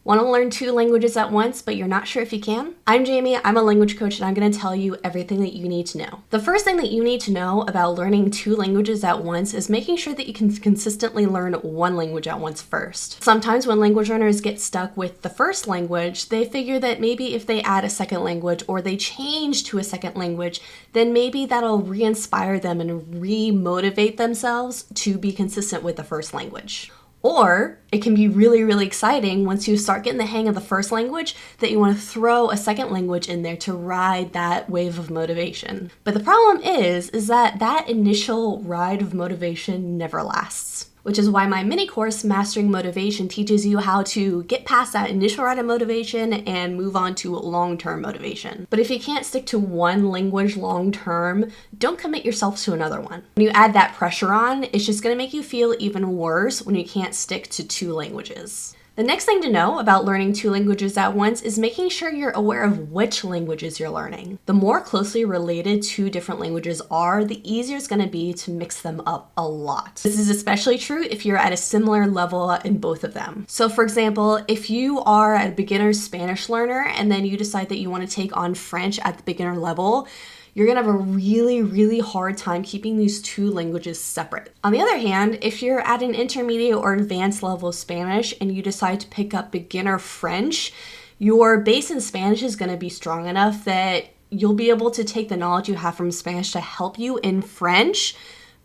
Want to learn 2 languages at once, but you're not sure if you can? I'm Jamie, I'm a language coach, and I'm going to tell you everything that you need to know. The first thing that you need to know about learning 2 languages at once is making sure that you can consistently learn 1 language at once first. Sometimes when language learners get stuck with the first language, they figure that maybe if they add a second language or they change to a second language, then maybe that'll re-inspire them and re-motivate themselves to be consistent with the first language. Or it can be really, really exciting once you start getting the hang of the first language that you want to throw a second language in there to ride that wave of motivation. But the problem is that initial ride of motivation never lasts. Which is why my mini course, Mastering Motivation, teaches you how to get past that initial ride of motivation and move on to long-term motivation. But if you can't stick to 1 language long-term, don't commit yourself to another one. When you add that pressure on, it's just going to make you feel even worse when you can't stick to 2 languages. The next thing to know about learning 2 languages at once is making sure you're aware of which languages you're learning. The more closely related 2 different languages are, the easier it's going to be to mix them up a lot. This is especially true if you're at a similar level in both of them. So for example, if you are a beginner Spanish learner and then you decide that you want to take on French at the beginner level, you're gonna have a really, really hard time keeping these 2 languages separate. On the other hand, if you're at an intermediate or advanced level of Spanish and you decide to pick up beginner French, your base in Spanish is gonna be strong enough that you'll be able to take the knowledge you have from Spanish to help you in French,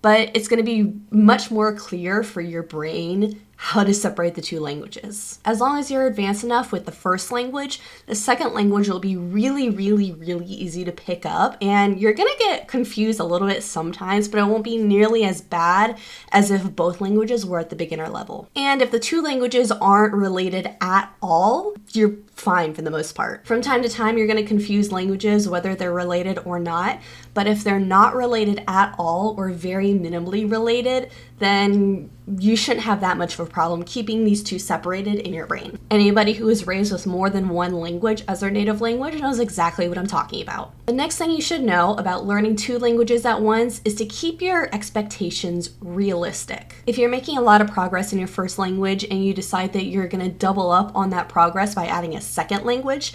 but it's gonna be much more clear for your brain how to separate the 2 languages. As long as you're advanced enough with the first language, the second language will be really, really, really easy to pick up, and you're gonna get confused a little bit sometimes, but it won't be nearly as bad as if both languages were at the beginner level. And if the 2 languages aren't related at all, you're fine for the most part. From time to time, you're gonna confuse languages, whether they're related or not, but if they're not related at all or very minimally related, then you shouldn't have that much of a problem keeping these 2 separated in your brain. Anybody who is raised with more than 1 language as their native language knows exactly what I'm talking about. The next thing you should know about learning 2 languages at once is to keep your expectations realistic. If you're making a lot of progress in your first language and you decide that you're going to double up on that progress by adding a second language,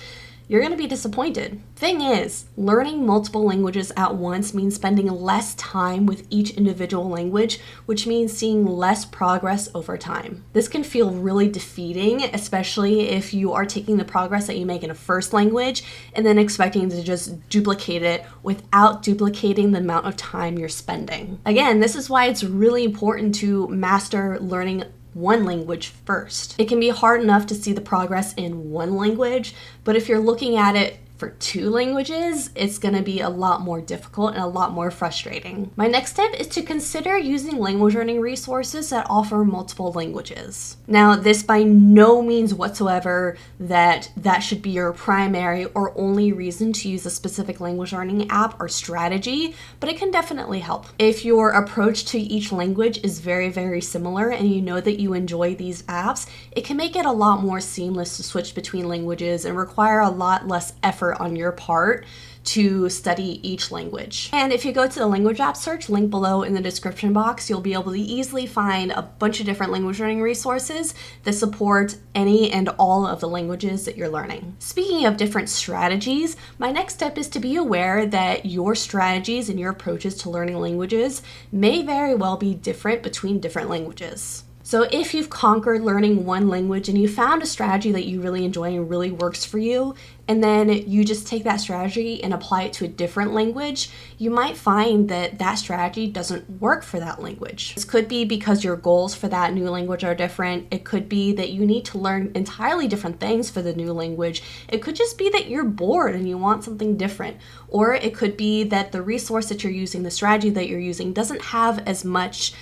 you're going to be disappointed. Thing is, learning multiple languages at once means spending less time with each individual language, which means seeing less progress over time. This can feel really defeating, especially if you are taking the progress that you make in a first language and then expecting to just duplicate it without duplicating the amount of time you're spending. Again, this is why it's really important to master learning 1 language first. It can be hard enough to see the progress in 1 language, but if you're looking at it for 2 languages, it's going to be a lot more difficult and a lot more frustrating. My next tip is to consider using language learning resources that offer multiple languages. Now, this by no means whatsoever that should be your primary or only reason to use a specific language learning app or strategy, but it can definitely help. If your approach to each language is very, very similar and you know that you enjoy these apps, it can make it a lot more seamless to switch between languages and require a lot less effort on your part to study each language. And if you go to the language app search, link below in the description box, you'll be able to easily find a bunch of different language learning resources that support any and all of the languages that you're learning. Speaking of different strategies, my next step is to be aware that your strategies and your approaches to learning languages may very well be different between different languages. So if you've conquered learning 1 language and you found a strategy that you really enjoy and really works for you, and then you just take that strategy and apply it to a different language, you might find that that strategy doesn't work for that language. This could be because your goals for that new language are different. It could be that you need to learn entirely different things for the new language. It could just be that you're bored and you want something different. Or it could be that the resource that you're using, the strategy that you're using, doesn't have as much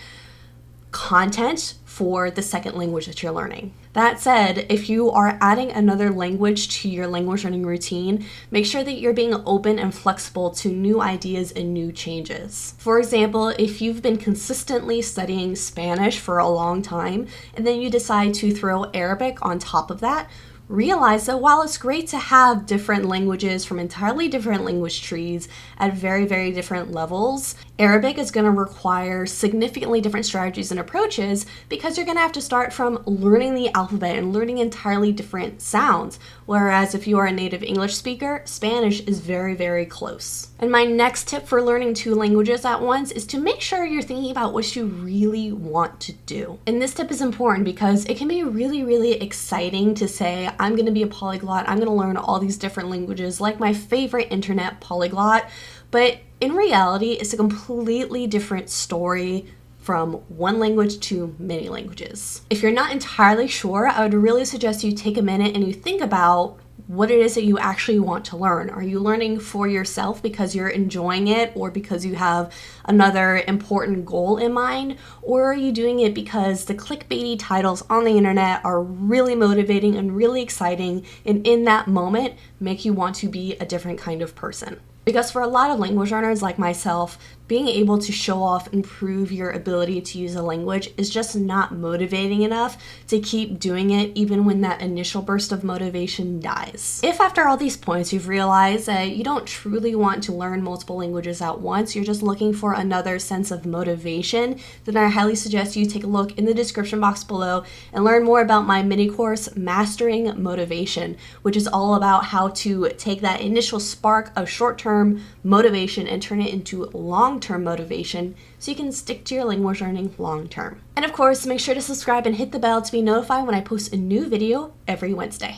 content for the second language that you're learning. That said, if you are adding another language to your language learning routine, make sure that you're being open and flexible to new ideas and new changes. For example, if you've been consistently studying Spanish for a long time and then you decide to throw Arabic on top of that, realize that while it's great to have different languages from entirely different language trees at very, very different levels, Arabic is going to require significantly different strategies and approaches because you're going to have to start from learning the alphabet and learning entirely different sounds. Whereas if you are a native English speaker, Spanish is very, very close. And my next tip for learning two languages at once is to make sure you're thinking about what you really want to do. And this tip is important because it can be really, really exciting to say, I'm going to be a polyglot, I'm going to learn all these different languages like my favorite internet polyglot, but in reality, it's a completely different story from one language to many languages. If you're not entirely sure, I would really suggest you take a minute and you think about what it is that you actually want to learn. Are you learning for yourself because you're enjoying it or because you have another important goal in mind? Or are you doing it because the clickbaity titles on the internet are really motivating and really exciting and in that moment make you want to be a different kind of person? Because for a lot of language learners like myself, being able to show off and prove your ability to use a language is just not motivating enough to keep doing it even when that initial burst of motivation dies. If after all these points you've realized that you don't truly want to learn multiple languages at once, you're just looking for another sense of motivation, then I highly suggest you take a look in the description box below and learn more about my mini course, Mastering Motivation, which is all about how to take that initial spark of short-term motivation and turn it into long-term motivation so you can stick to your language learning long-term. And of course, make sure to subscribe and hit the bell to be notified when I post a new video every Wednesday.